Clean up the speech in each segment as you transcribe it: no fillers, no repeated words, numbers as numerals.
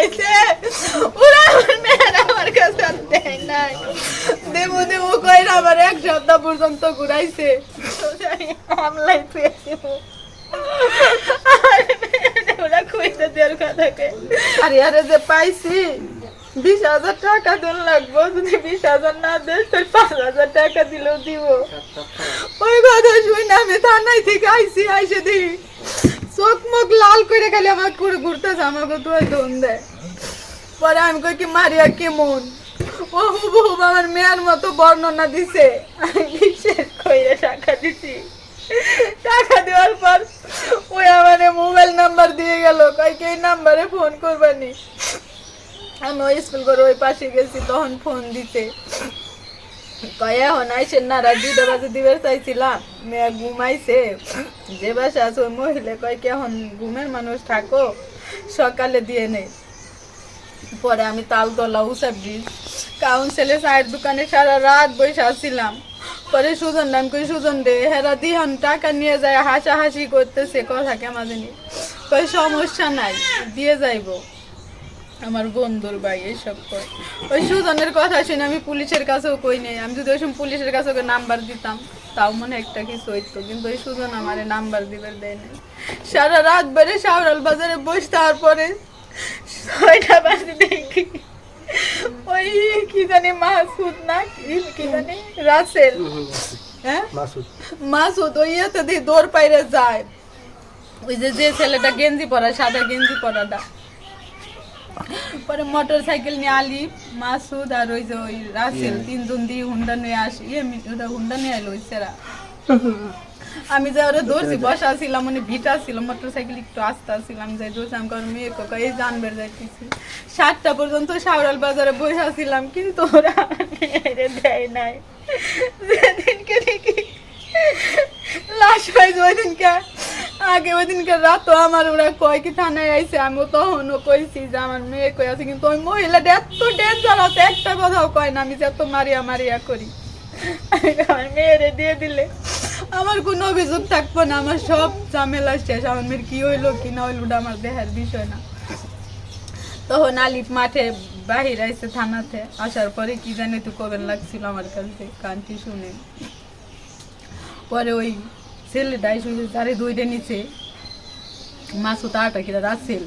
হয়েছে ওরা আমার মেয়েরা আমার কাছে আর দেয় নাই দেবো দেবো কইরা আমার এক সপ্তাহ পর্যন্ত ঘুরাইছে আমলাই পেয়েছিল ওরা খুঁজতে দেওয়ার কথাকে আরে আরে যে পাইছি 20,000 টাকা দেন লাগবো যদি 20,000 না দেয় তোর 5,000 টাকা দিলেও দিব ওই কথা শুনে আমি থানায় থেকে আইসে দিই চোখ মুখ লাল করে খালি আমার ঘুরতে আমাকে তুই ধন দেয় পরে আমি কই কি মারিয়া কেমন ও হুবহু আমার মেয়ের মতো বর্ণনা দিছে আমি বিশ্বাস করে টাকা দিছি টাকা দেওয়ার পর ওই আমার মোবাইল নাম্বার দিয়ে গেল কই কি এই নাম্বারে ফোন করবানি আমি ওই স্কুল করে ওই পাশে গেছি তখন ফোন দিতে কয়ে এখন আইসেন না রাত 2টা বাজে দিবার চাইছিলাম মেয়ে ঘুমাইছে যে বাসা আছে ওই মহিলা কয় কি এখন ঘুমের মানুষ থাকো সকালে দিয়ে নেই পরে আমি তালতলা উষা ব্রিজ কাউন্সিলের চায়ের দোকানে সারা রাত বসে আসছিলাম পরে সুজন নাম কই সুজন রে হেরা দিহন টাকা নিয়ে যায় হাসাহাসি করতেছে কথা কেমন জানি কই সমস্যা নাই দিয়ে যাইবো আমার বন্ধুর ভাই এইসব কয় ওই সুজনের কথা শুনে আমি পুলিশের কাছেও কই নেই আমি যদি ওই সময় পুলিশের কাছে ওকে নাম্বার দিতাম তাও মনে একটা কিছু হইতো কিন্তু ওই সুজন আমার নাম্বার দিবার দেয় নাই সারা রাত বেড়ে শাওরাল বাজারে বসে তার পরে 6টা বাজে দেখি ওই কি জানি মাসুদ না কি জানি রাসেল হ্যাঁ মাসুদ ওই এতে দিয়ে দৌড় পাইরে যায় ওই যে ছেলেটা গেঞ্জি পরা সাদা গেঞ্জি পরাটা পরে মোটর সাইকেল নিয়ে আলিফ মাসুদ আর ওই যে ওই রাসেল 3 জন দিয়ে হুন্ডা নিয়ে আসি হুন্ডা নিয়ে এলো সেরা আমি যে ওরা দৌড়ছি বসা ছিলাম মানে ভিটা ছিল মোটর সাইকেল একটু আস্তে আসছিলাম যাই দৌড়ছি আমি কারণ মেয়ে এই জানবের যাইতেছি 7টা পর্যন্ত শাওরাল বাজারে বসে ছিলাম কিন্তু ওরা দেয় নাই যেদিনকে দেখি লাশ পাইছে ওই দিনকে আগে ওই দিনকে রাতও আমার ওরা কয় কি থানায় আইছে আমি তখনও কইছি যে আমার মেয়ে কই আছে কিন্তু ওই মহিলাটা এত ডেঞ্জার আছে একটা কথাও কয় না আমি যে এত মারিয়া করি আমার মেয়েরে দিয়ে দিলে আমার কোনো অভিযোগ থাকবো না আমার সব ঝামেলা শেষ আমার মেয়ের কি হইলো কি না হইলো আমার দেহের বিষয় না তখন আলিফ মাঠে বাহির আইছে থানাতে আসার পরে কি জানি তো কবেন লাগছিল আমার কাছে কানটি শুনে পরে ওই ছেলেটাই শুনে যারে 2টা নিচে মাসুদ আটা কিরা রাসেল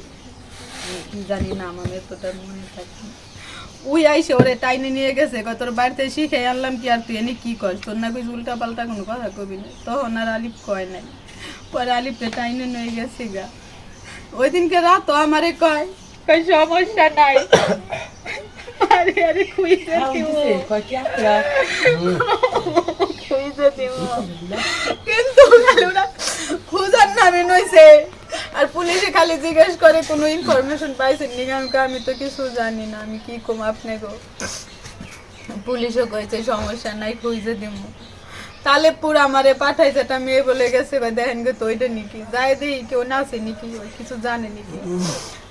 কি জানি না আমার এতটা মনে থাকে ওই আইসে ওরে টাইনে নিয়ে গেছে তোর বাড়িতে শিখে আনলাম কি আর তুই এনে কি কর তোর না কই উল্টা পাল্টা কোনো কথা কবি না তখন আর আলিফ কয় নাই পরে আলিফে টাইনে নিয়ে গেছে গা ওই দিনকে রাতও আমারে কয় সমস্যা নাই আরে আরে খুঁজে কিন্তু খুঁজার নামে নইছে আর পুলিশে খালি জিজ্ঞেস করে কোনো ইনফরমেশন পাইছেন নি আমি তো কিছু জানি না আমি কি কম আপনি গো পুলিশও কইছে সমস্যা নাই খুঁজে দিব তাহলে পুরো আমারে পাঠাইছে একটা মেয়ে বলে গেছে ভাই দেখেন গো তো ওইটা নাকি যাই দেই কেউ নাচে নাকি কিছু জানে নাকি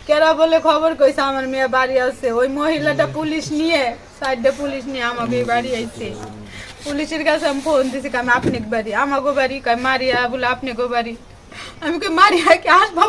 কেরা বলে খবর কইছে আমার মেয়ে বাড়ি আছে ওই মহিলাটা পুলিশ নিয়ে সাইডে পুলিশ নিয়ে আমাকে বাড়ি আইছে পুলিশের কাছে আমি ফোন দিছি আমি আপনি বাড়ি আমাকে বাড়ি মারিয়া বলে আপনি গো বাড়ি আমি কই মারিয়া কি আসবা